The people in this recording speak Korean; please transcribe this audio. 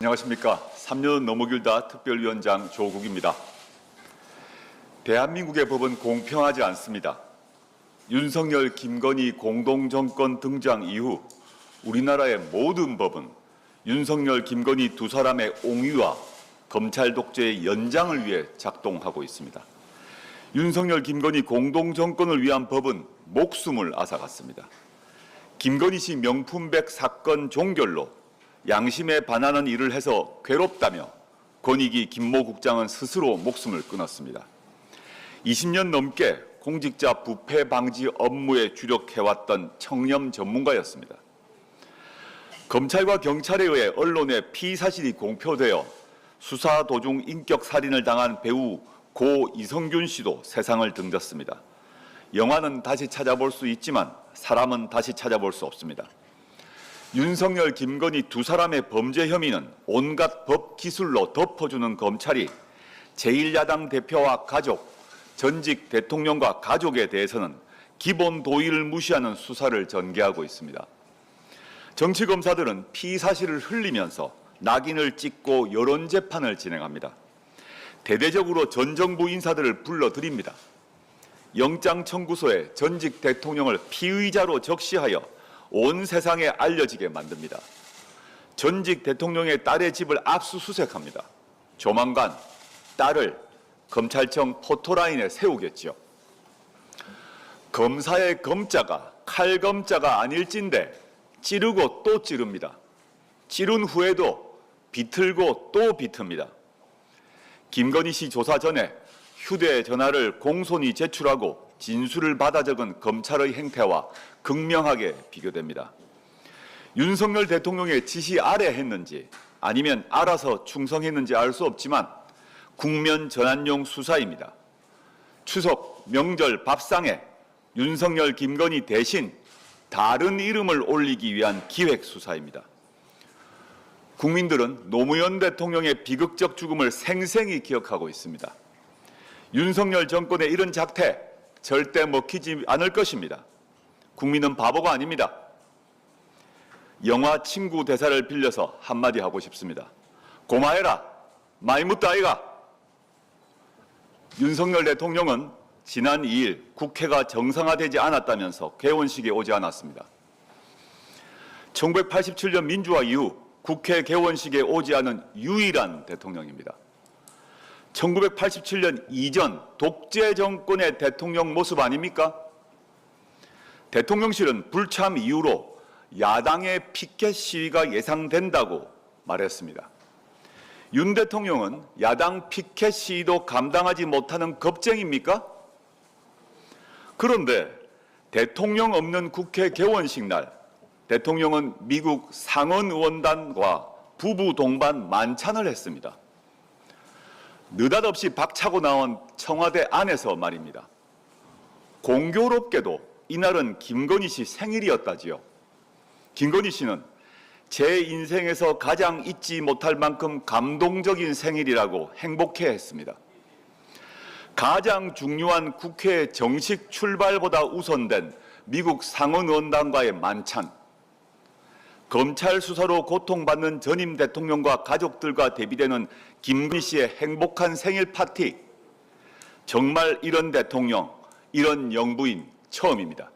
안녕하십니까. 3년 너무 길다 특별위원장 조국입니다. 대한민국의 법은 공평하지 않습니다. 윤석열, 김건희 공동정권 등장 이후 우리나라의 모든 법은 윤석열, 김건희 두 사람의 옹위와 검찰 독재의 연장을 위해 작동하고 있습니다. 윤석열, 김건희 공동정권을 위한 법은 목숨을 앗아갔습니다. 김건희 씨 명품백 사건 종결로 양심에 반하는 일을 해서 괴롭다며 권익위 김모 국장은 스스로 목숨을 끊었습니다. 20년 넘게 공직자 부패 방지 업무에 주력해왔던 청렴 전문가였습니다. 검찰과 경찰에 의해 언론에 피의 사실이 공표되어 수사 도중 인격 살인을 당한 배우 고 이성균 씨도 세상을 등졌습니다. 영화는 다시 찾아볼 수 있지만 사람은 다시 찾아볼 수 없습니다. 윤석열, 김건희 두 사람의 범죄 혐의는 온갖 법 기술로 덮어주는 검찰이 제1야당 대표와 가족, 전직 대통령과 가족에 대해서는 기본 도의를 무시하는 수사를 전개하고 있습니다. 정치검사들은 피의 사실을 흘리면서 낙인을 찍고 여론재판을 진행합니다. 대대적으로 전 정부 인사들을 불러들입니다. 영장 청구서에 전직 대통령을 피의자로 적시하여 온 세상에 알려지게 만듭니다. 전직 대통령의 딸의 집을 압수수색합니다. 조만간 딸을 검찰청 포토라인에 세우겠지요. 검사의 검자가 칼검자가 아닐진데 찌르고 또 찌릅니다. 찌른 후에도 비틀고 또 비틉니다. 김건희 씨 조사 전에 휴대전화를 공손히 제출하고 진술을 받아 적은 검찰의 행태와 극명하게 비교됩니다. 윤석열 대통령의 지시 아래 했는지 아니면 알아서 충성했는지 알 수 없지만 국면 전환용 수사입니다. 추석, 명절, 밥상에 윤석열, 김건희 대신 다른 이름을 올리기 위한 기획 수사입니다. 국민들은 노무현 대통령의 비극적 죽음을 생생히 기억하고 있습니다. 윤석열 정권의 이런 작태 절대 먹히지 않을 것입니다. 국민은 바보가 아닙니다. 영화 친구 대사를 빌려서 한마디 하고 싶습니다. 고마해라. 많이 묻다 아이가. 윤석열 대통령은 지난 2일 국회가 정상화되지 않았다면서 개원식에 오지 않았습니다. 1987년 민주화 이후 국회 개원식에 오지 않은 유일한 대통령입니다. 1987년 이전 독재 정권의 대통령 모습 아닙니까? 대통령실은 불참 이후로 야당의 피켓 시위가 예상된다고 말했습니다. 윤 대통령은 야당 피켓 시위도 감당하지 못하는 겁쟁입니까? 그런데 대통령 없는 국회 개원식 날 대통령은 미국 상원 의원단과 부부 동반 만찬을 했습니다. 느닷없이 박차고 나온 청와대 안에서 말입니다. 공교롭게도 이날은 김건희 씨 생일이었다지요. 김건희 씨는 제 인생에서 가장 잊지 못할 만큼 감동적인 생일이라고 행복해했습니다. 가장 중요한 국회 정식 출발보다 우선된 미국 상원 의원단과의 만찬, 검찰 수사로 고통받는 전임 대통령과 가족들과 대비되는 김건희 씨의 행복한 생일 파티, 정말 이런 대통령, 이런 영부인 처음입니다.